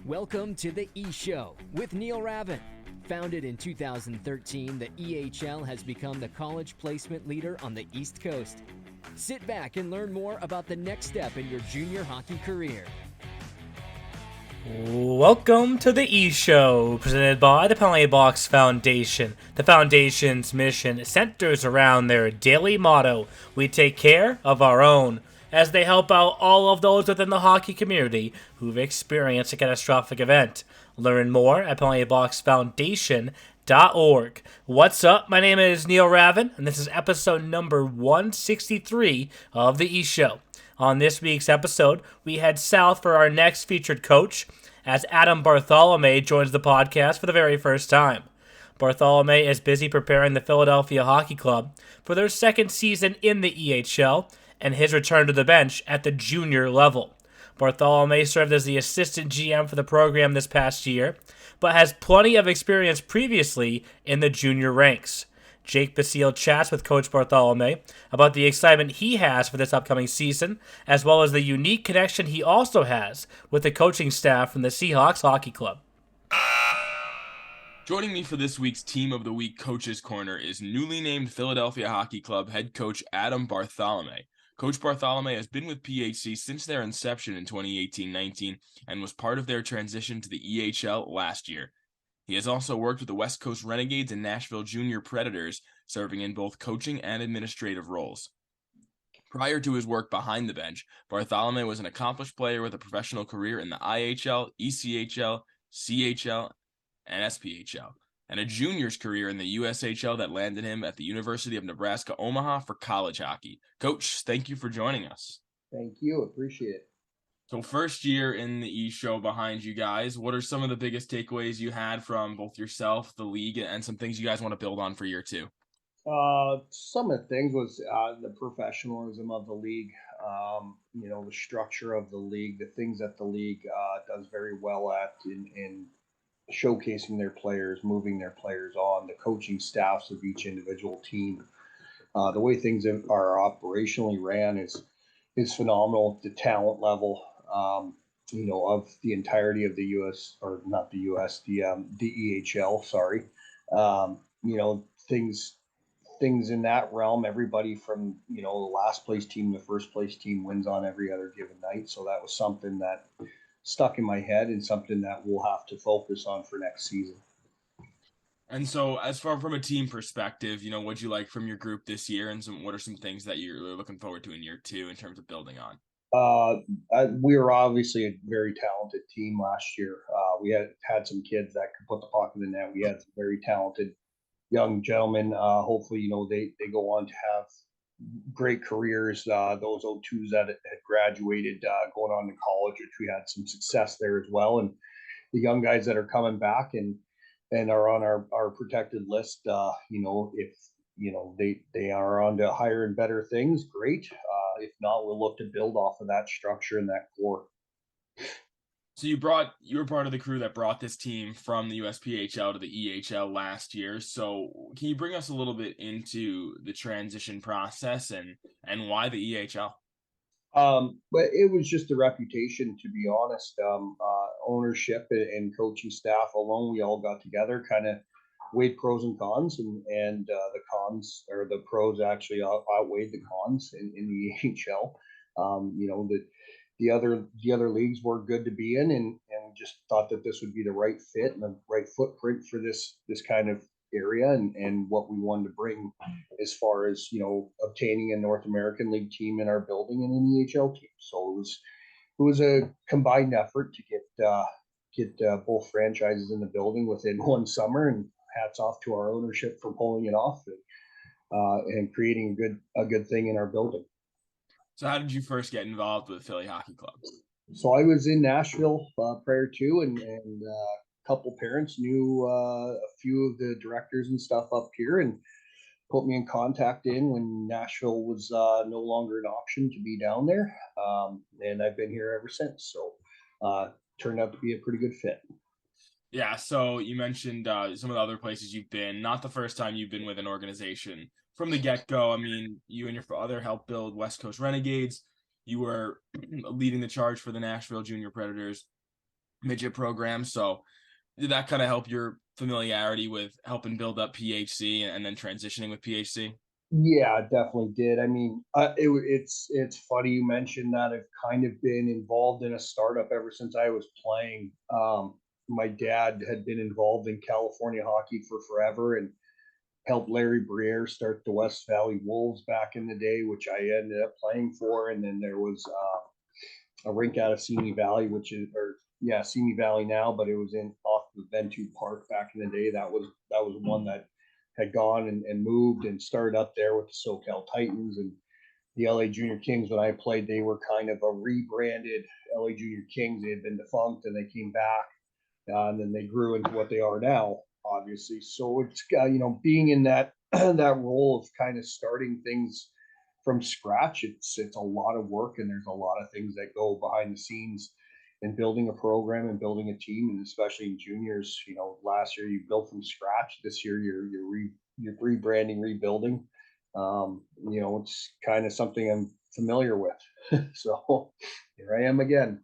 Welcome to the E-Show with Neil Ravin. Founded in 2013, the EHL has become the college placement leader on the East Coast. Sit back and learn more about the next step in your junior hockey career. Welcome to the E-Show, presented by the Penalty Box Foundation. The Foundation's mission centers around their daily motto, "We take care of our own," as they help out all of those within the hockey community who've experienced a catastrophic event. Learn more at penaltyboxfoundation.org. What's up? My name is Neil Ravin, and this is episode number 163 of the E-Show. On this week's episode, we head south for our next featured coach, as Adam Bartholomay joins the podcast for the very first time. Bartholomay is busy preparing the Philadelphia Hockey Club for their second season in the EHL and his return to the bench at the junior level. Bartholomay served as the assistant GM for the program this past year, but has plenty of experience previously in the junior ranks. Jake Basile chats with Coach Bartholomay about the excitement he has for this upcoming season, as well as the unique connection he also has with the coaching staff from the Seahawks Hockey Club. Joining me for this week's Team of the Week Coaches Corner is newly named Philadelphia Hockey Club head coach Adam Bartholomay. Coach Bartholomay has been with PHC since their inception in 2018-19 and was part of their transition to the EHL last year. He has also worked with the West Coast Renegades and Nashville Junior Predators, serving in both coaching and administrative roles. Prior to his work behind the bench, Bartholomay was an accomplished player with a professional career in the IHL, ECHL, CHL, and SPHL, and a juniors career in the USHL that landed him at the University of Nebraska Omaha for college hockey. Coach, thank you for joining us. Thank you. Appreciate it. So first year in the E-Show behind you guys, what are some of the biggest takeaways you had from both yourself, the league, and some things you guys want to build on for year two? Some of the things was the professionalism of the league, the structure of the league, the things that the league does very well at in showcasing their players, moving their players on, the coaching staffs of each individual team. The way things are operationally ran is phenomenal. The talent level, of the entirety of the U.S. or not the U.S. the EHL. Sorry, things in that realm. Everybody from the last place team, the first place team wins on every other given night. So that was something that stuck in my head and something that we'll have to focus on for next season. And so as far from a team perspective, what'd you like from your group this year, and what are some things that you're looking forward to in year two in terms of building on? We were obviously a very talented team last year. We had some kids that could put the puck in the net. We had some very talented young gentlemen. Hopefully, they go on to have great careers. Those O2s that had graduated, going on to college, which we had some success there as well. And the young guys that are coming back and are on our protected list, if they are on to higher and better things, great. If not, we'll look to build off of that structure and that core. So you were part of the crew that brought this team from the USPHL to the EHL last year. So can you bring us a little bit into the transition process and why the EHL? But it was just a reputation, to be honest. Ownership and coaching staff alone, we all got together, kind of weighed pros and cons, and the cons, or the pros, actually outweighed the cons in the EHL. The other leagues were good to be in, and just thought that this would be the right fit and the right footprint for this kind of area and what we wanted to bring as far as obtaining a North American League team in our building and an EHL team. So it was a combined effort to get both franchises in the building within one summer, and hats off to our ownership for pulling it off and creating a good thing in our building. So how did you first get involved with Philly Hockey Club? So I was in Nashville prior to, and a couple parents knew a few of the directors and stuff up here, and put me in contact when Nashville was no longer an option to be down there. And I've been here ever since. So turned out to be a pretty good fit. Yeah, so you mentioned some of the other places you've been. Not the first time you've been with an organization. From the get-go, I mean, you and your father helped build West Coast Renegades. You were leading the charge for the Nashville Junior Predators. midget program. So did that kind of help your familiarity with helping build up PHC and then transitioning with PHC? Yeah, it definitely did. I mean, it's funny you mentioned that. I've kind of been involved in a startup ever since I was playing. My dad had been involved in California hockey for forever and helped Larry Briere start the West Valley Wolves back in the day, which I ended up playing for. And then there was a rink out of Simi Valley, which is, or yeah, Simi Valley now, but it was in off the Ventura Park back in the day. That was one that had gone and moved and started up there with the SoCal Titans and the LA Junior Kings. When I played, they were kind of a rebranded LA Junior Kings. They had been defunct and they came back, and then they grew into what they are now, obviously. So it's being in that that role of kind of starting things from scratch. It's a lot of work, and there's a lot of things that go behind the scenes in building a program and building a team, and especially in juniors. Last year you built from scratch. This year you're rebranding, rebuilding. It's kind of something I'm familiar with. So here I am again.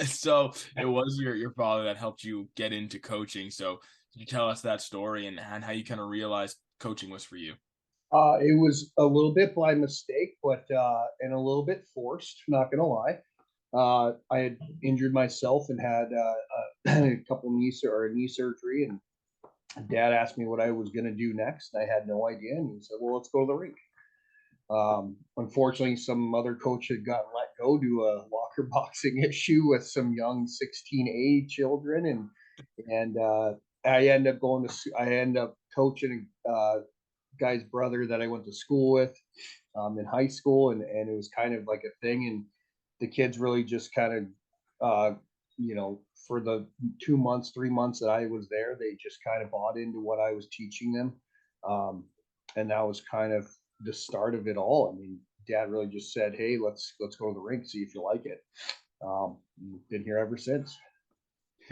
So it was your father that helped you get into coaching. So could you tell us that story and how you kind of realized coaching was for you? It was a little bit by mistake, but and a little bit forced. Not gonna lie. I had injured myself and had a couple knee surgery, and Dad asked me what I was gonna do next. I had no idea, and he said, "Well, let's go to the rink." Unfortunately, some other coach had gotten let go due to a locker boxing issue with some young 16A children, and I ended up coaching guy's brother that I went to school with in high school, and it was kind of like a thing. And the kids really just kind of, for the 2 months, 3 months that I was there, they just kind of bought into what I was teaching them. And that was kind of the start of it all. I mean, Dad really just said, "Hey, let's go to the rink, see if you like it." Been here ever since.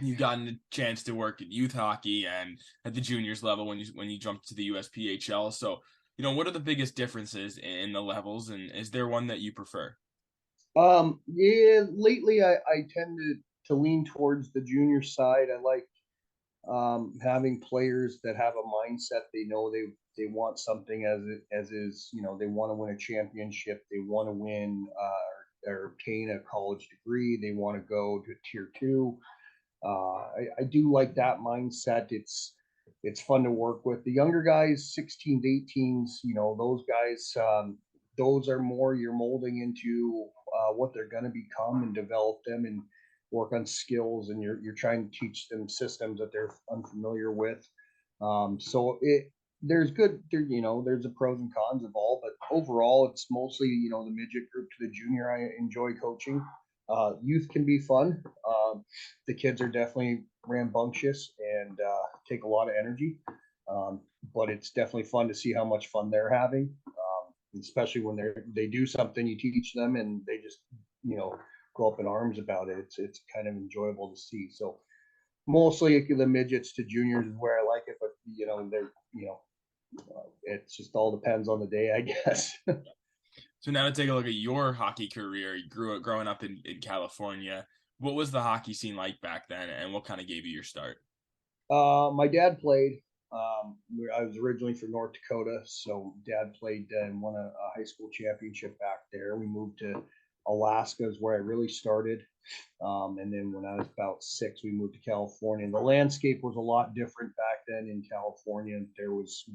You've gotten a chance to work at youth hockey and at the juniors level when you jumped to the USPHL. So, what are the biggest differences in the levels, and is there one that you prefer? Yeah, lately I tend to lean towards the junior side. I like having players that have a mindset. They know they want something as is. They want to win a championship. They want to win or obtain a college degree. They want to go to tier two. I do like that mindset. It's fun to work with the younger guys, 16s, 18s. Those guys. Those are more you're molding into what they're going to become and develop them and work on skills, and you're trying to teach them systems that they're unfamiliar with. So there's there's the pros and cons of all, but overall it's mostly the midget group to the junior I enjoy coaching. Youth can be fun. The kids are definitely rambunctious and take a lot of energy, but it's definitely fun to see how much fun they're having, especially when they do something you teach them and they just go up in arms about it. It's kind of enjoyable to see. So mostly the midgets to juniors is where I like it, but they're it just all depends on the day, I guess. So now to take a look at your hockey career, you growing up in California. What was the hockey scene like back then, and what kind of gave you your start? My dad played. I was originally from North Dakota, so Dad played and won a high school championship back there. We moved to Alaska, is where I really started. And then when I was about 6, we moved to California. And the landscape was a lot different back then in California. There was,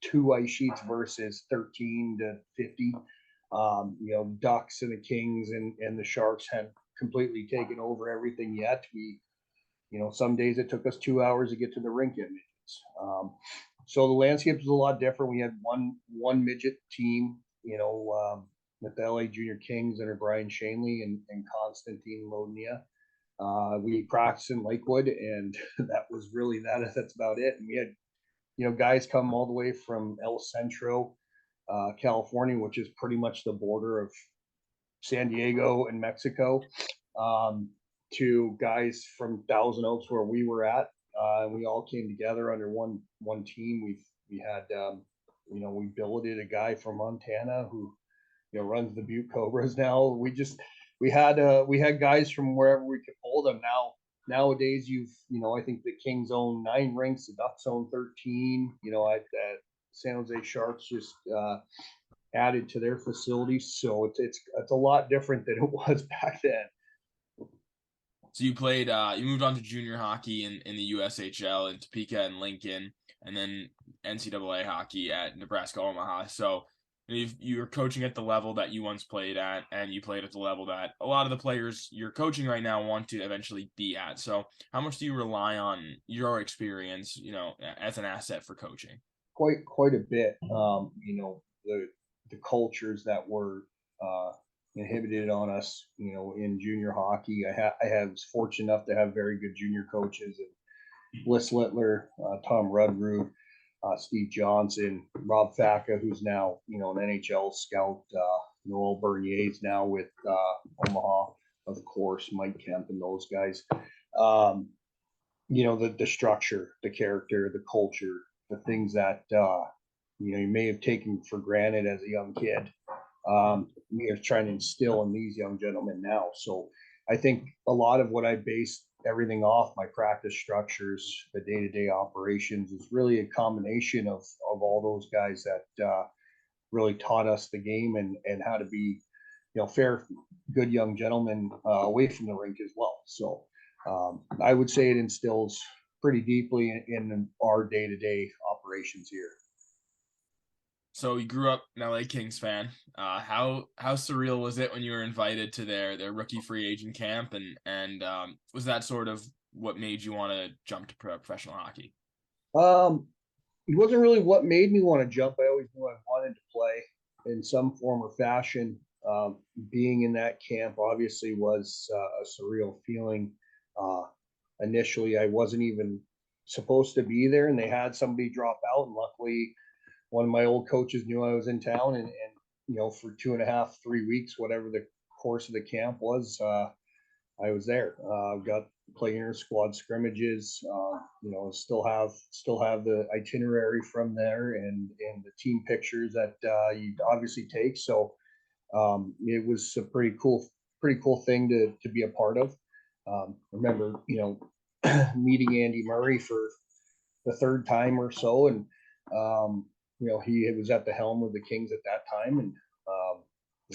2 ice sheets versus 13 to 50. Ducks and the Kings and the Sharks had completely taken over everything yet. Some days it took us 2 hours to get to the rink at midgets. So the landscape was a lot different. We had one midget team, with the LA Junior Kings under Brian Shanley and Constantine Lodnia. We practiced in Lakewood, and that was really that. That's about it. And we had, guys come all the way from El Centro, California, which is pretty much the border of San Diego and Mexico, to guys from Thousand Oaks where we were at. We all came together under one team. We had we billeted a guy from Montana who runs the Butte Cobras now. We had guys from wherever we could pull them. Now nowadays I think the Kings own 9 rinks, the Ducks own 13. At San Jose Sharks just added to their facilities, so it's a lot different than it was back then. So you moved on to junior hockey in the USHL in Topeka and Lincoln, and then NCAA hockey at Nebraska Omaha. So you're coaching at the level that you once played at, and you played at the level that a lot of the players you're coaching right now want to eventually be at. So how much do you rely on your experience, as an asset for coaching? Quite a bit. The cultures that were inhibited on us, in junior hockey. I was fortunate enough to have very good junior coaches, and Bliss Littler, Tom Rudroot, Steve Johnson, Rob Facca, who's now an NHL scout. Noel Bernier's now with Omaha, of course, Mike Kemp and those guys. The structure, the character, the culture, the things that you may have taken for granted as a young kid. You're trying to instill in these young gentlemen now. So I think a lot of what I based everything off, my practice structures, the day-to-day operations, is really a combination of all those guys that really taught us the game and how to be, fair, good young gentlemen away from the rink as well. So I would say it instills pretty deeply in our day-to-day operations here. So you grew up an LA Kings fan. How surreal was it when you were invited to their rookie free agent camp, and was that sort of what made you want to jump to professional hockey? It wasn't really what made me want to jump. I always knew I wanted to play in some form or fashion. Being in that camp obviously was a surreal feeling. Initially, I wasn't even supposed to be there, and they had somebody drop out, and luckily one of my old coaches knew I was in town, and for 2.5, 3 weeks, whatever the course of the camp was, I was there. Got to play inter squad scrimmages. Still have the itinerary from there and the team pictures that you obviously take. So it was a pretty cool thing to be a part of. Remember, meeting Andy Murray for the third time or so, and he was at the helm of the Kings at that time, and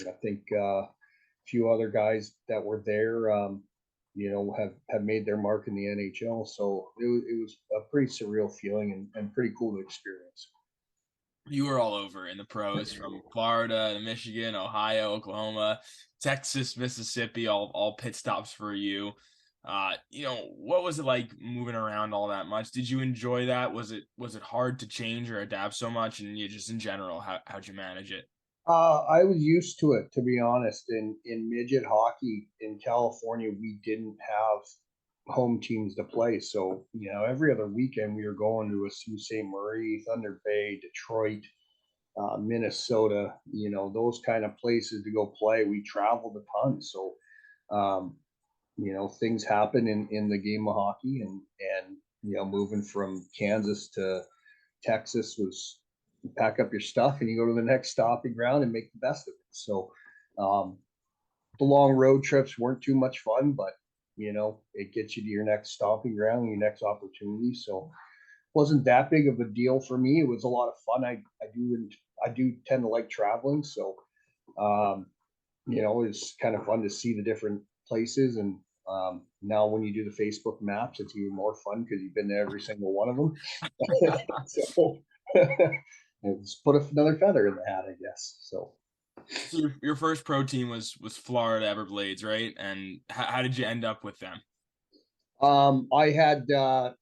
I think a few other guys that were there, have made their mark in the NHL. So it was a pretty surreal feeling and pretty cool to experience. You were all over in the pros, from Florida to Michigan, Ohio, Oklahoma, Texas, Mississippi, all pit stops for you. What was it like moving around all that much? Did you enjoy that? Was it hard to change or adapt so much? And you just in general, how'd you manage it? I was used to it, to be honest. In midget hockey in California, we didn't have home teams to play. So, every other weekend we were going to a Sault Ste. Marie, Thunder Bay, Detroit, Minnesota, those kind of places to go play. We traveled a ton. So, things happen in the game of hockey, and moving from Kansas to Texas was pack up your stuff and you go to the next stopping ground and make the best of it. So the long road trips weren't too much fun, but it gets you to your next stopping ground, your next opportunity. So wasn't that big of a deal for me. It was a lot of fun. I do tend to like traveling, so it's kind of fun to see the different places. And now when you do the Facebook maps, it's even more fun because you've been to every single one of them. So just put another feather in the hat, I guess. So your first pro team was Florida Everblades, right? And how did you end up with them? I had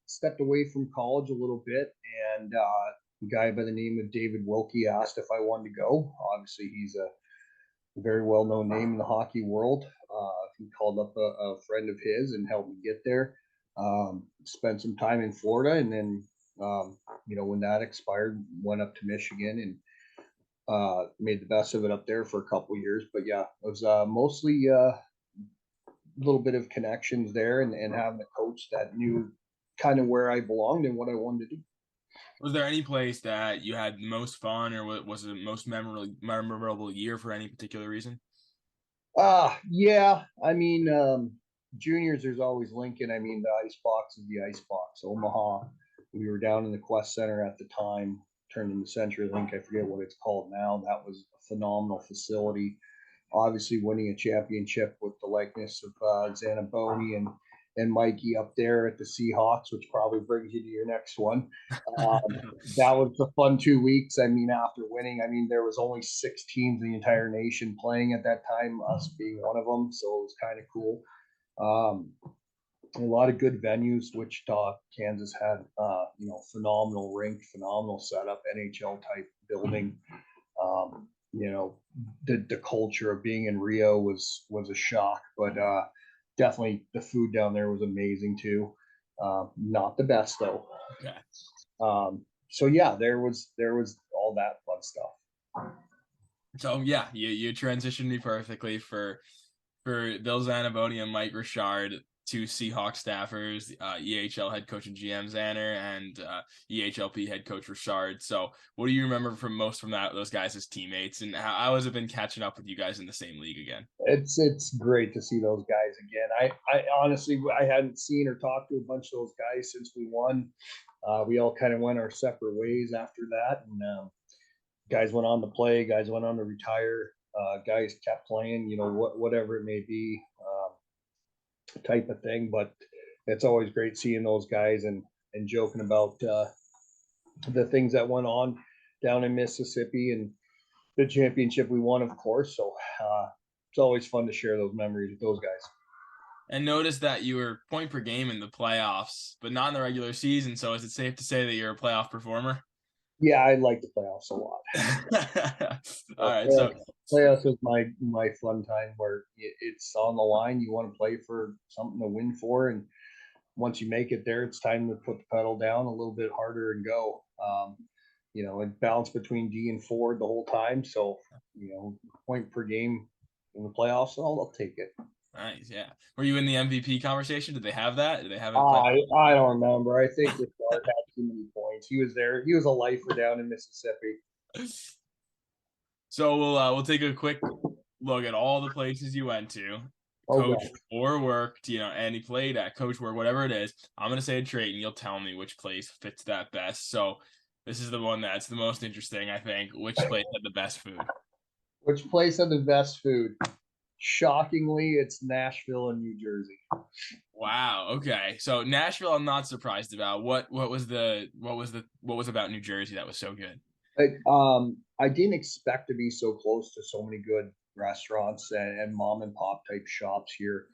stepped away from college a little bit, and a guy by the name of David Wilkie asked if I wanted to go. Obviously, he's a very well-known name in the hockey world. He called up a friend of his and helped me get there. Spent some time in Florida, and then when that expired, went up to Michigan and made the best of it up there for a couple of years. But yeah, it was mostly a little bit of connections there, and having a coach that knew kind of where I belonged and what I wanted to do. Was there any place that you had the most fun, or was it the most memorable year for any particular reason? Yeah. I mean, juniors, there's always Lincoln. I mean, the ice box is the ice box. Omaha, we were down in the Quest Center at the time, turned into CenturyLink. I forget what it's called now. That was a phenomenal facility. Obviously, winning a championship with the likeness of Zanaboni and Mikey up there at the Seahawks, which probably brings you to your next one. That was a fun 2 weeks. I mean, after winning, I mean, there was only 6 teams in the entire nation playing at that time, us being one of them. So it was kind of cool. A lot of good venues. Wichita, Kansas had, phenomenal rink, phenomenal setup, NHL type building. The culture of being in Rio was a shock, but definitely the food down there was amazing too. Not the best though. Okay. So yeah, there was all that fun stuff. So yeah, you transitioned me perfectly for Bill Zanaboni and Mike Richard, two Seahawks staffers, EHL head coach and GM Zanner, and EHLP head coach Richard. So what do you remember from those guys as teammates, and how has it been catching up with you guys in the same league again? It's great to see those guys again. I honestly, I hadn't seen or talked to a bunch of those guys since we won. We all kind of went our separate ways after that, and guys went on to play, guys went on to retire, guys kept playing, whatever it may be, type of thing. But it's always great seeing those guys and joking about the things that went on down in Mississippi and the championship we won, of course. So it's always fun to share those memories with those guys. And notice that you were point per game in the playoffs, but not in the regular season. So is it safe to say that you're a playoff performer? Yeah, I like the playoffs a lot. All right, so playoffs is my fun time where it's on the line. You want to play for something to win for, and once you make it there, it's time to put the pedal down a little bit harder and go. And balance between D and Ford the whole time. So, point per game in the playoffs, I'll take it. Nice, yeah. Were you in the MVP conversation? Did they have that? Did they have it? I don't remember. I think Richard had too many points. He was there. He was a lifer down in Mississippi. So we'll take a quick look at all the places you went to, coach or worked, and he played at coach work, whatever it is. I'm gonna say a trait, and you'll tell me which place fits that best. So this is the one that's the most interesting, I think. Which place had the best food? Which place had the best food? Shockingly, it's Nashville and New Jersey. Wow. Okay. So Nashville, I'm not surprised about. What was about New Jersey that was so good? I didn't expect to be so close to so many good restaurants and mom and pop type shops here.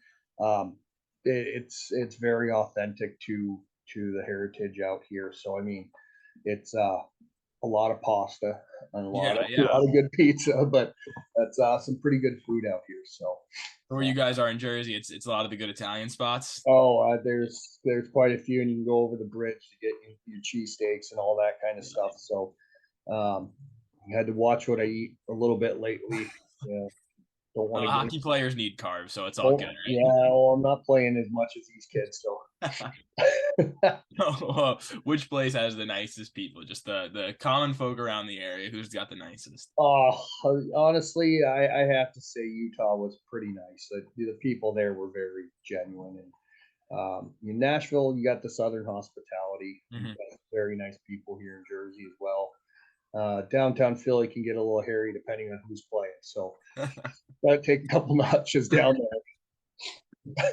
It's very authentic to the heritage out here. So I mean, it's a lot of pasta and a lot of good pizza, but that's some pretty good food out here. So where you guys are in Jersey, it's a lot of the good Italian spots. Oh, there's quite a few, and you can go over the bridge to get your cheesesteaks and all that kind of stuff. So I had to watch what I eat a little bit lately. Don't want to. Hockey players need carbs, so it's all good, right? Yeah, well, I'm not playing as much as these kids, so. Which place has the nicest people? Just the common folk around the area. Who's got the nicest? Honestly, I have to say Utah was pretty nice. The people there were very genuine, and in Nashville, you got the Southern hospitality. Mm-hmm. Very nice people here in Jersey as well. Downtown Philly can get a little hairy depending on who's playing. So that'd take a couple notches down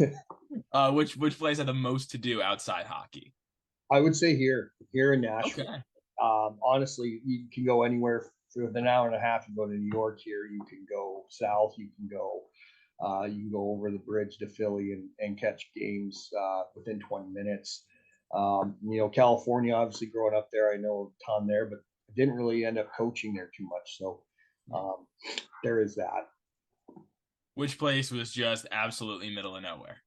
there. Which place had the most to do outside hockey? I would say here in Nashville. Okay. Honestly, you can go anywhere for an hour and a half. You go to New York here. You can go south. You can go over the bridge to Philly and catch games within 20 minutes. California, obviously growing up there, I know a ton there, but I didn't really end up coaching there too much. So there is that. Which place was just absolutely middle of nowhere?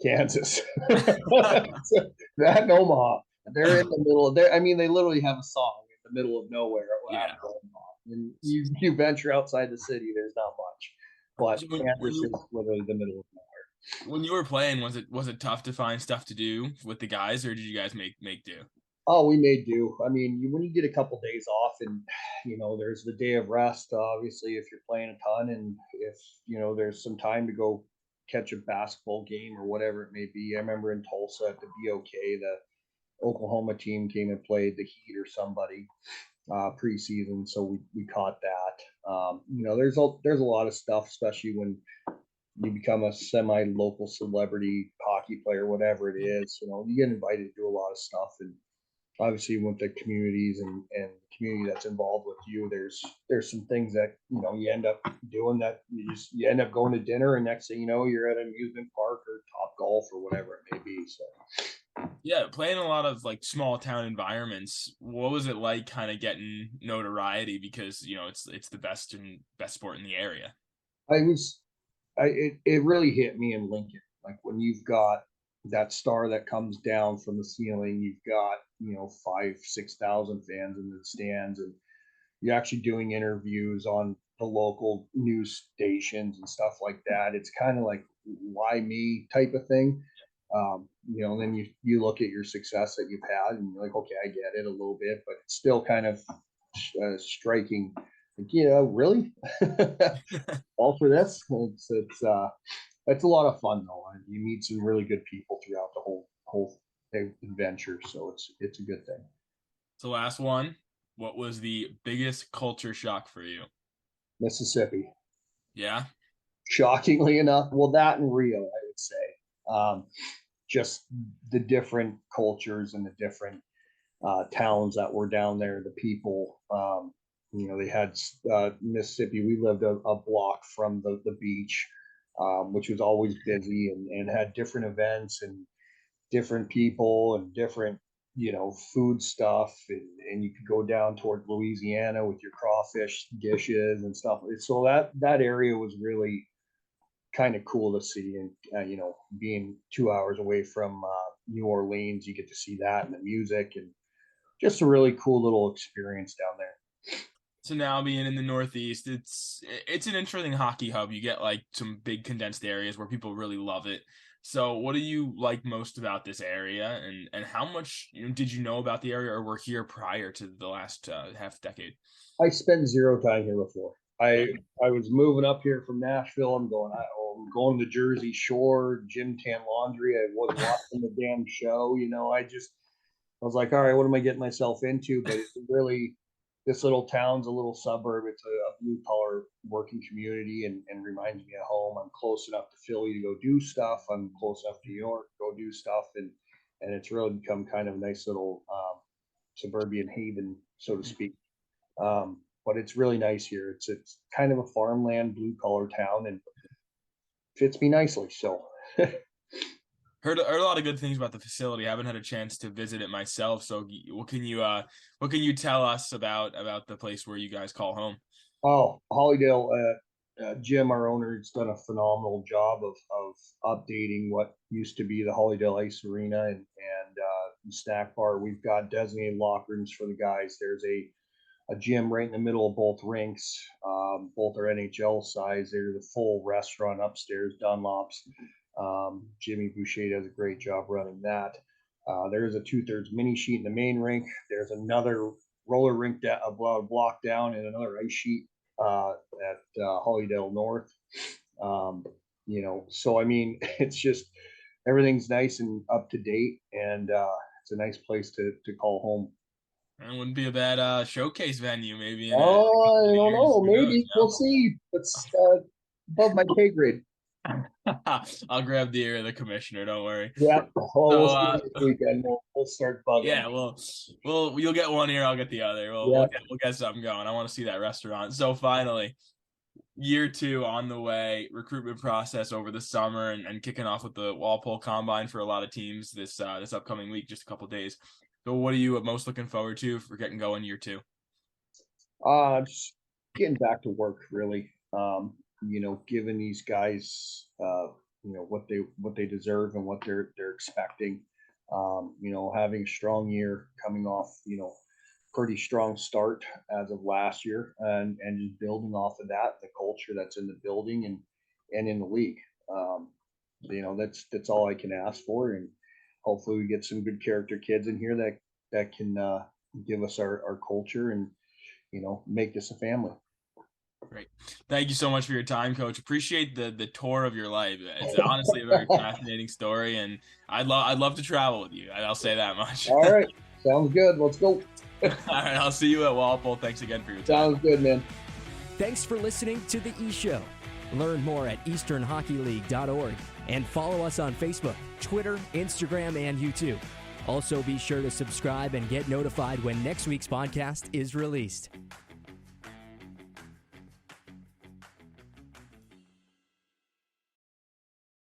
Kansas. That and Omaha. They're in the middle of there. I mean, they literally have a song in the middle of nowhere. Yeah. And you venture outside the city, there's not much. But Kansas is literally the middle of nowhere. When you were playing, was it tough to find stuff to do with the guys, or did you guys make do? Oh, we made do. I mean, when you get a couple days off and, there's the day of rest, obviously, if you're playing a ton and if, there's some time to go catch a basketball game or whatever it may be. I remember in Tulsa at the BOK, the Oklahoma team came and played the Heat or somebody preseason, so we caught that. There's a lot of stuff, especially when you become a semi-local celebrity hockey player, whatever it is. You get invited to do a lot of stuff, and obviously with the communities and the community that's involved with you, there's some things that you end up doing that you end up going to dinner, and next thing you know, you're at an amusement park or Top Golf or whatever it may be. So Yeah, playing a lot of like small town environments. What was it like kind of getting notoriety because it's the best sport in the area? I was it really hit me in Lincoln. Like when you've got that star that comes down from the ceiling, you've got 5,000-6,000 fans in the stands, and you're actually doing interviews on the local news stations and stuff like that. It's kind of like why me type of thing. And then you look at your success that you've had, and you're like, okay, I get it a little bit, but it's still kind of striking. Like, really, all for this? It's a lot of fun though, and you meet some really good people throughout the whole adventure. So it's a good thing. So last one, what was the biggest culture shock for you? Mississippi. Yeah. Shockingly enough, well, that and Rio, I would say. Just the different cultures and the different towns that were down there, the people. They had Mississippi. We lived a block from the beach, which was always busy and had different events and different people and different food stuff, and you could go down toward Louisiana with your crawfish dishes and stuff. So that area was really kind of cool to see, and being 2 hours away from New Orleans, you get to see that and the music, and just a really cool little experience down there. So now being in the Northeast, it's an interesting hockey hub. You get like some big condensed areas where people really love it. So what do you like most about this area, and how much did you know about the area or were here prior to the last half decade? I spent zero time here before. Yeah. I was moving up here from Nashville. I'm going to Jersey Shore, Gym Tan Laundry. I was watching the damn show. I was like, all right, what am I getting myself into? But it's really, this little town's a little suburb. It's a blue collar working community, and reminds me of home. I'm close enough to Philly to go do stuff. I'm close enough to New York to go do stuff, and it's really become kind of a nice little suburban haven, so to speak. But it's really nice here. It's kind of a farmland, blue collar town, and fits me nicely. So Heard a lot of good things about the facility. I haven't had a chance to visit it myself. So what can you tell us about the place where you guys call home? Hollydale, Jim, our owner, has done a phenomenal job of updating what used to be the Hollydale Ice Arena and snack bar. We've got designated locker rooms for the guys. There's a gym right in the middle of both rinks. Both are NHL size. There's a full restaurant upstairs, Dunlop's. Jimmy Boucher does a great job running that. There's a 2/3 mini sheet in the main rink. There's another roller rink about a block down, and another ice sheet at Hollydale North. So I mean, it's just everything's nice and up to date, and it's a nice place to call home. It wouldn't be a bad showcase venue, maybe in a Oh, I couple of don't years. know. Who knows, Maybe we'll see. It's above my pay grade. I'll grab the ear of the commissioner. Don't worry. Yeah. Oh, we'll So see this weekend. We'll start bugging. yeah, well, you'll get one ear, I'll get the other. Yeah. We'll get something going. I want to see that restaurant. So finally, year two on the way, recruitment process over the summer, and kicking off with the Walpole Combine for a lot of teams this upcoming week, just a couple days. So what are you most looking forward to for getting going year two? Just getting back to work, really. Giving these guys, what they deserve and what they're expecting. Having a strong year, coming off, pretty strong start as of last year, and just building off of that, the culture that's in the building and in the league. That's all I can ask for, and hopefully we get some good character kids in here that can give us our culture and make this a family. Great. Thank you so much for your time, Coach. Appreciate the tour of your life. It's honestly a very fascinating story, and I'd love to travel with you. I'll say that much. All right. Sounds good. Let's go. All right. I'll see you at Walpole. Thanks again for your time. Sounds good, man. Thanks for listening to The E-Show. Learn more at easternhockeyleague.org and follow us on Facebook, Twitter, Instagram, and YouTube. Also, be sure to subscribe and get notified when next week's podcast is released.